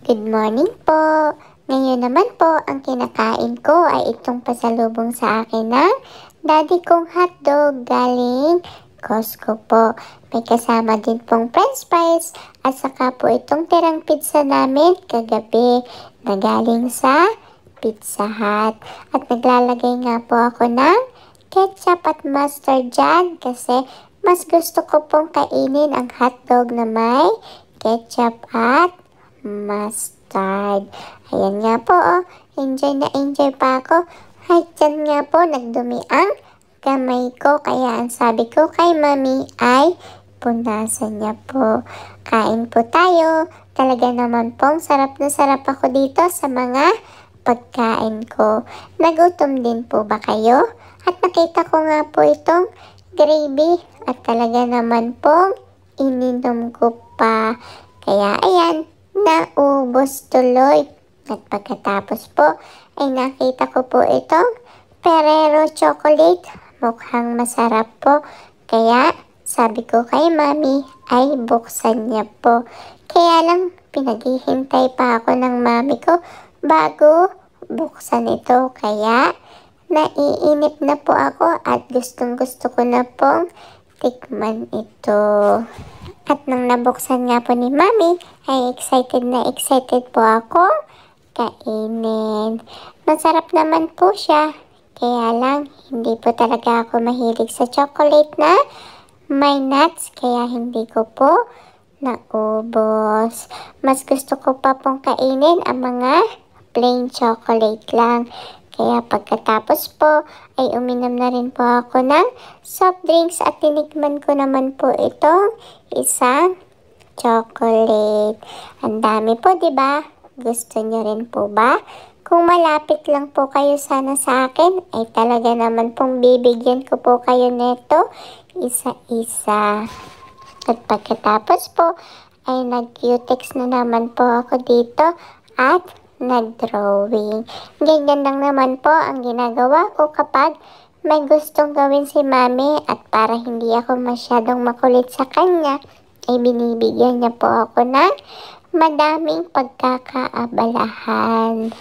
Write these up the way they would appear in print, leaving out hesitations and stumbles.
Good morning po! Ngayon naman po, ang kinakain ko ay itong pasalubong sa akin ng daddy kong hotdog galing Costco po. May kasama din pong french fries at saka po itong tirang pizza namin kagabi na galing sa Pizza Hut. At naglalagay nga po ako ng ketchup at mustard dyan kasi mas gusto ko pong kainin ang hotdog na may ketchup at mustard. Ayan nga po, oh. Enjoy na enjoy pa ako. Ay, dyan nga po, nagdumi ang kamay ko. Kaya ang sabi ko kay mami ay punasan niya po. Kain po tayo. Talaga naman pong sarap na sarap ako dito sa mga pagkain ko. Nagutom din po ba kayo? At nakita ko nga po itong gravy. At talaga naman pong ininom ko pa. Kaya ayan, naubos tuloy. At pagkatapos po ay nakita ko po itong Ferrero chocolate. Mukhang masarap po. Kaya sabi ko kay mami ay buksan niya po. Kaya lang pinaghihintay pa ako ng mami ko bago buksan ito. Kaya naiinip na po ako at gustong gusto ko na pong tikman ito. At nang nabuksan nga po ni mami, ay excited na excited po ako kainin. Masarap naman po siya. Kaya lang, hindi po talaga ako mahilig sa chocolate na may nuts. Kaya hindi ko po naubos. Mas gusto ko pa pong kainin ang mga plain chocolate lang. Kaya pagkatapos po ay uminom na rin po ako ng soft drinks at tinikman ko naman po itong isang chocolate. Ang dami po, 'di ba? Gusto niyo rin po ba? Kung malapit lang po kayo sana sa akin, ay talaga naman pong bibigyan ko po kayo nito isa-isa. At pagkatapos po ay nag-cutex na naman po ako dito at nag-drawing. Ganyan lang naman po ang ginagawa ko kapag may gustong gawin si mami at para hindi ako masyadong makulit sa kanya, ay binibigyan niya po ako ng madaming pagkakaabalahan.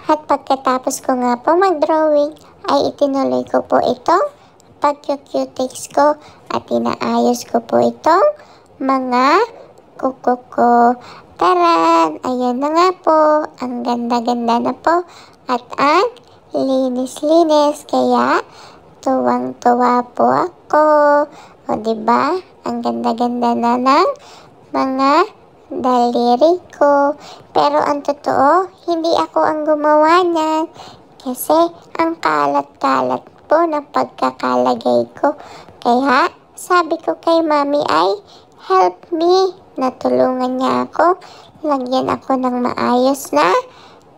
At pagkatapos ko nga po mag-drawing, ay itinuloy ko po itong pag-cutex ko at inaayos ko po itong mga kuko ko. Taran! Ayan na nga po. Ang ganda-ganda na po. At ang linis-linis. Kaya tuwang-tuwa po ako. O diba? Ang ganda-ganda na ng mga daliri ko. Pero ang totoo, hindi ako ang gumawa niyan. Kasi ang kalat-kalat po ng pagkakalagay ko. Kaya sabi ko kay mami ay help me. Natulungan niya ako. Lagyan ako ng maayos na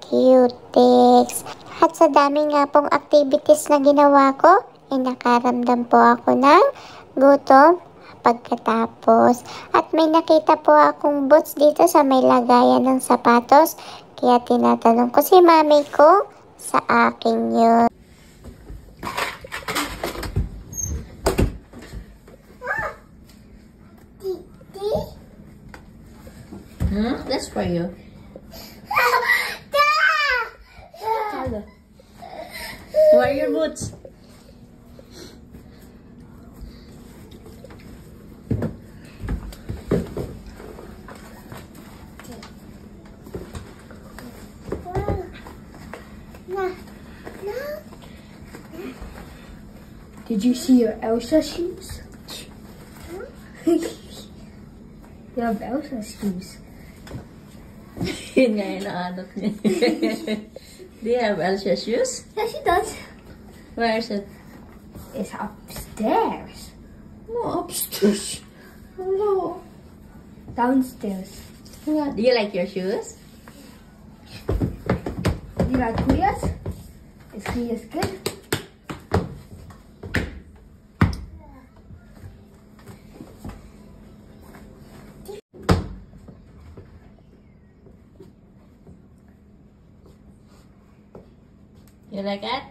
cutex. At sa dami nga pong activities na ginawa ko, ay nakaramdam po ako ng gutom pagkatapos. At may nakita po akong boots dito sa may lagayan ng sapatos. Kaya tinatanong ko si mami ko sa akin yun. That's for you. Where are your boots? Did you see your Elsa shoes? You have Elsa shoes. Yun nga yung naanap niya. Do you have Elsa shoes? Yeah, she does. Where is it? It's upstairs. No, upstairs. Hello. Downstairs. Yeah. Do you like your shoes? You like Kuya's? Is Kuya's good? You like it?